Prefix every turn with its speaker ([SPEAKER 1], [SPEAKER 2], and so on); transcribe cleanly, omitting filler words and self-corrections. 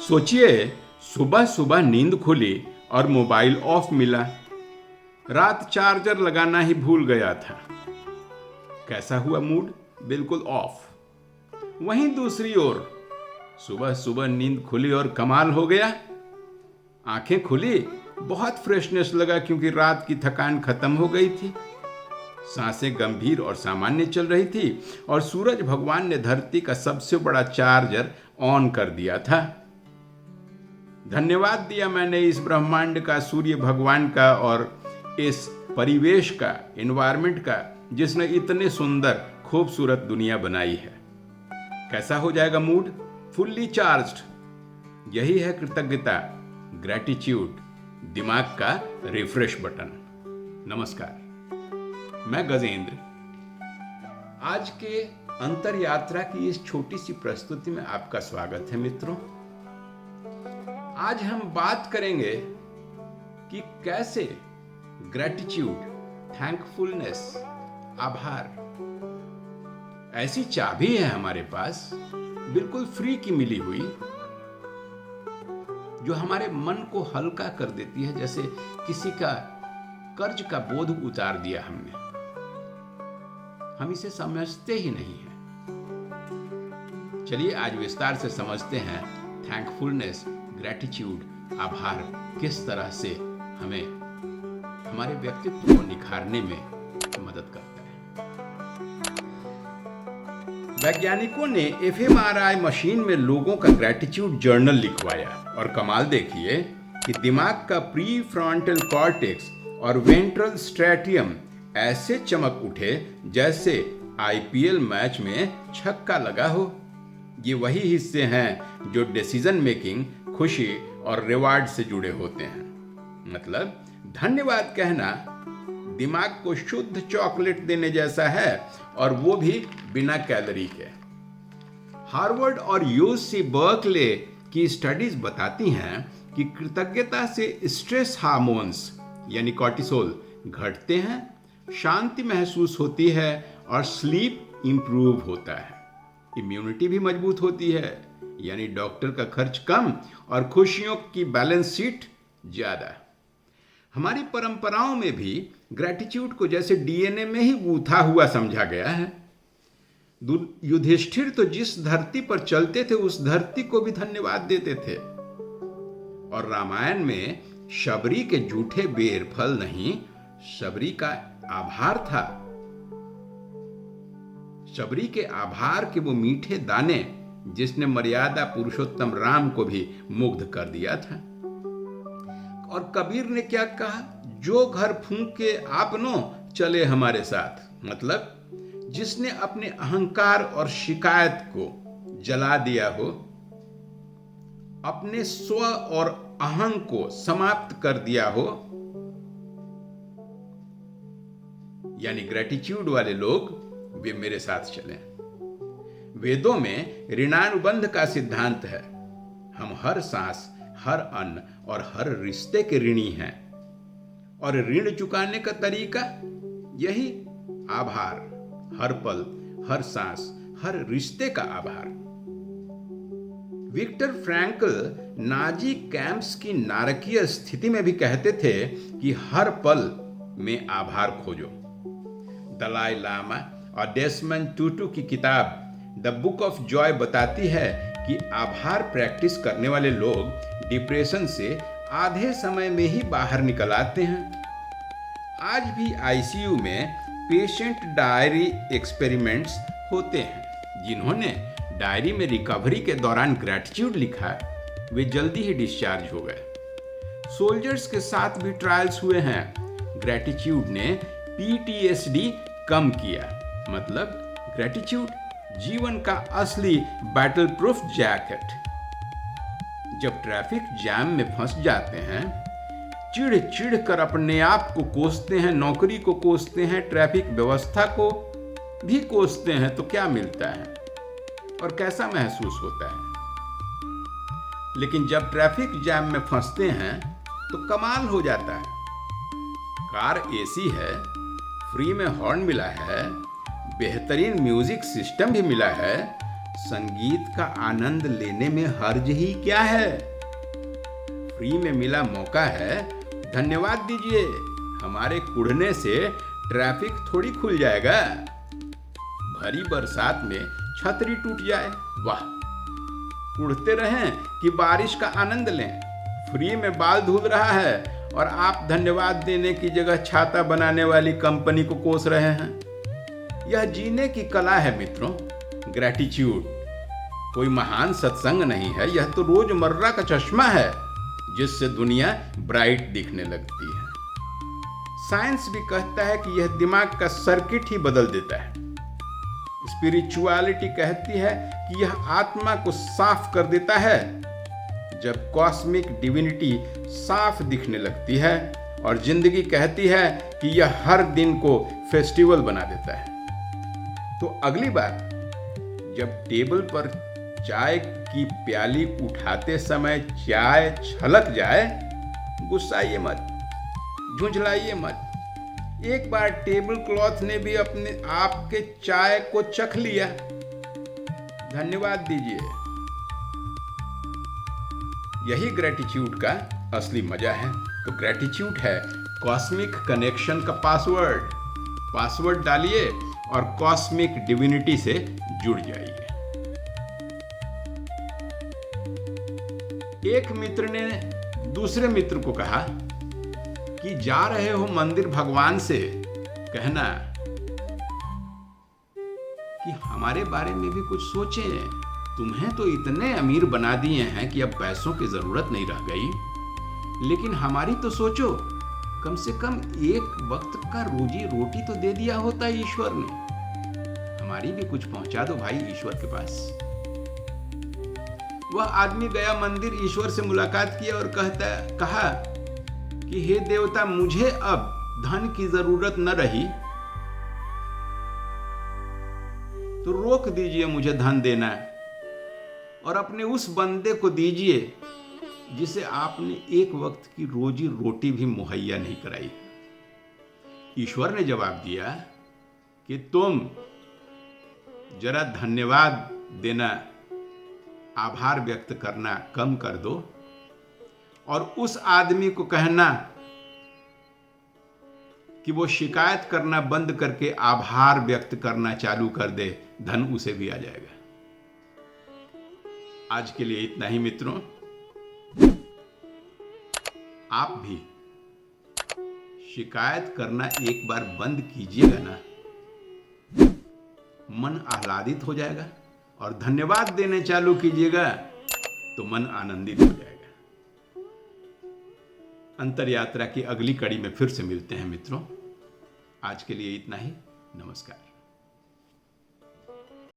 [SPEAKER 1] सोचिए, सुबह सुबह नींद खुली और मोबाइल ऑफ मिला। रात चार्जर लगाना ही भूल गया था। कैसा हुआ मूड? बिल्कुल ऑफ। वहीं दूसरी ओर सुबह सुबह नींद खुली और कमाल हो गया। आंखें खुली, बहुत फ्रेशनेस लगा क्योंकि रात की थकान खत्म हो गई थी। सांसें गंभीर और सामान्य चल रही थी और सूरज भगवान ने धरती का सबसे बड़ा चार्जर ऑन कर दिया था। धन्यवाद दिया मैंने इस ब्रह्मांड का, सूर्य भगवान का और इस परिवेश का, एनवायरमेंट का, जिसने इतने सुंदर खूबसूरत दुनिया बनाई है। कैसा हो जाएगा मूड? Fully charged. यही है कृतज्ञता, ग्रैटिट्यूड, दिमाग का रिफ्रेश बटन। नमस्कार, मैं गजेंद्र। आज के अंतर यात्रा की इस छोटी सी प्रस्तुति में आपका स्वागत है मित्रों। आज हम बात करेंगे कि कैसे ग्रैटिट्यूड, थैंकफुलनेस, आभार ऐसी चाबी है हमारे पास, बिल्कुल फ्री की मिली हुई, जो हमारे मन को हल्का कर देती है, जैसे किसी का कर्ज का बोझ उतार दिया हमने। हम इसे समझते ही नहीं हैं। चलिए आज विस्तार से समझते हैं थैंकफुलनेस, ग्रैटिट्यूड, आभार किस तरह से हमें हमारे व्यक्तित्व को निखारने में मदद करता है। वैज्ञानिकों ने एफएमआरआई मशीन में लोगों का ग्रैटिट्यूड जर्नल लिखवाया और कमाल देखिए कि दिमाग का प्री फ्रंटल कॉर्टेक्स और वेंट्रल स्ट्रेटियम ऐसे चमक उठे जैसे आईपीएल मैच में छक्का लगा हो। ये वही हिस्से हैं जो डिसीजन मेकिंग, खुशी और रिवार्ड से जुड़े होते हैं। मतलब धन्यवाद कहना दिमाग को शुद्ध चॉकलेट देने जैसा है, और वो भी बिना कैलोरी के। हार्वर्ड और यूसी बर्कले की स्टडीज बताती हैं कि कृतज्ञता से स्ट्रेस हार्मोन्स यानी कॉर्टिसोल घटते हैं, शांति महसूस होती है और स्लीप इंप्रूव होता है। इम्यूनिटी भी मजबूत होती है, यानी डॉक्टर का खर्च कम और खुशियों की बैलेंस शीट ज्यादा। हमारी परंपराओं में भी ग्रैटिट्यूड को जैसे डीएनए में ही गूंथा हुआ समझा गया है। युधिष्ठिर तो जिस धरती पर चलते थे उस धरती को भी धन्यवाद देते थे। और रामायण में शबरी के जूठे बेर फल नहीं, शबरी का आभार था। शबरी के आभार के वो मीठे दाने जिसने मर्यादा पुरुषोत्तम राम को भी मुग्ध कर दिया था। और कबीर ने क्या कहा? जो घर फूंक के आपनो चले हमारे साथ। मतलब जिसने अपने अहंकार और शिकायत को जला दिया हो, अपने स्व और अहं को समाप्त कर दिया हो, यानी ग्रैटिट्यूड वाले लोग, वे मेरे साथ चलें। वेदों में ऋणानुबंध का सिद्धांत है। हम हर सांस, हर अन्न और हर रिश्ते के ऋणी हैं, और ऋण चुकाने का तरीका यही आभार। हर पल, हर सांस, हर रिश्ते का आभार। विक्टर फ्रैंकल नाजी कैंप्स की नारकीय स्थिति में भी कहते थे कि हर पल में आभार खोजो। दलाई लामा और डेसमंड टूटू की किताब द बुक ऑफ जॉय बताती है कि आभार प्रैक्टिस करने वाले लोग डिप्रेशन से आधे समय में ही बाहर निकल आते हैं। आज भी आईसीयू में पेशेंट डायरी एक्सपेरिमेंट्स होते हैं। जिन्होंने डायरी में रिकवरी के दौरान ग्रैटिट्यूड लिखा, वे जल्दी ही डिस्चार्ज हो गए। सोल्जर्स के साथ भी ट्रायल्स हुए हैं। ग्रैटिट्यूड ने पीटीएसडी कम किया। मतलब ग्रैटिट्यूड जीवन का असली बैटल प्रूफ जैकेट। जब ट्रैफिक जैम में फंस जाते हैं, चिढ़ चिढ़ कर अपने आप को कोसते हैं, नौकरी को कोसते हैं, ट्रैफिक व्यवस्था को भी कोसते हैं, तो क्या मिलता है और कैसा महसूस होता है? लेकिन जब ट्रैफिक जैम में फंसते हैं तो कमाल हो जाता है। कार एसी है, फ्री में हॉर्न मिला है, बेहतरीन म्यूजिक सिस्टम भी मिला है, संगीत का आनंद लेने में हर्ज ही क्या है। फ्री में मिला मौका है, धन्यवाद दीजिए। हमारे कुढ़ने से ट्रैफिक थोड़ी खुल जाएगा। भरी बरसात में छतरी टूट जाए, वाह। कुढ़ते रहें कि बारिश का आनंद लें। फ्री में बाल धुल रहा है और आप धन्यवाद देने की जगह छाता बनाने वाली कंपनी को कोस रहे हैं। यह जीने की कला है मित्रों, ग्रैटिट्यूड। कोई महान सत्संग नहीं है, यह तो रोजमर्रा का चश्मा है जिससे दुनिया ब्राइट दिखने लगती है। साइंस भी कहता है कि यह दिमाग का सर्किट ही बदल देता है। स्पिरिचुअलिटी कहती है कि यह आत्मा को साफ कर देता है। जब कॉस्मिक डिविनिटी साफ दिखने लगती है, और जिंदगी कहती है कि यह हर दिन को फेस्टिवल बना देता है। तो अगली बार जब टेबल पर चाय की प्याली उठाते समय चाय छलक जाए, गुस्साइए मत, झुंझलाइए मत। एक बार टेबल क्लॉथ ने भी अपने आपके चाय को चख लिया, धन्यवाद दीजिए। यही ग्रेटिट्यूड का असली मजा है। तो ग्रेटिट्यूड है कॉस्मिक कनेक्शन का पासवर्ड। पासवर्ड डालिए और कॉस्मिक डिविनिटी से जुड़ जाइए। एक मित्र ने दूसरे मित्र को कहा कि जा रहे हो मंदिर भगवान से कहना कि हमारे बारे में भी कुछ सोचें। तुम्हें तो इतने अमीर बना दिए हैं कि अब पैसों की जरूरत नहीं रह गई, लेकिन हमारी तो सोचो। कम से कम एक वक्त का रोजी रोटी तो दे दिया होता ईश्वर ने। हमारी भी कुछ पहुंचा दो भाई ईश्वर के पास। वह आदमी गया मंदिर, ईश्वर से मुलाकात किया और कहा कि हे देवता, मुझे अब धन की जरूरत न रही, तो रोक दीजिए मुझे धन देना, और अपने उस बंदे को दीजिए जिसे आपने एक वक्त की रोजी रोटी भी मुहैया नहीं कराई। ईश्वर ने जवाब दिया कि तुम जरा धन्यवाद देना, आभार व्यक्त करना कम कर दो, और उस आदमी को कहना कि वो शिकायत करना बंद करके आभार व्यक्त करना चालू कर दे, धन उसे भी आ जाएगा। आज के लिए इतना ही मित्रों। आप भी शिकायत करना एक बार बंद कीजिएगा ना, मन आह्लादित हो जाएगा, और धन्यवाद देने चालू कीजिएगा तो मन आनंदित हो जाएगा। अंतर यात्रा की अगली कड़ी में फिर से मिलते हैं मित्रों। आज के लिए इतना ही। नमस्कार।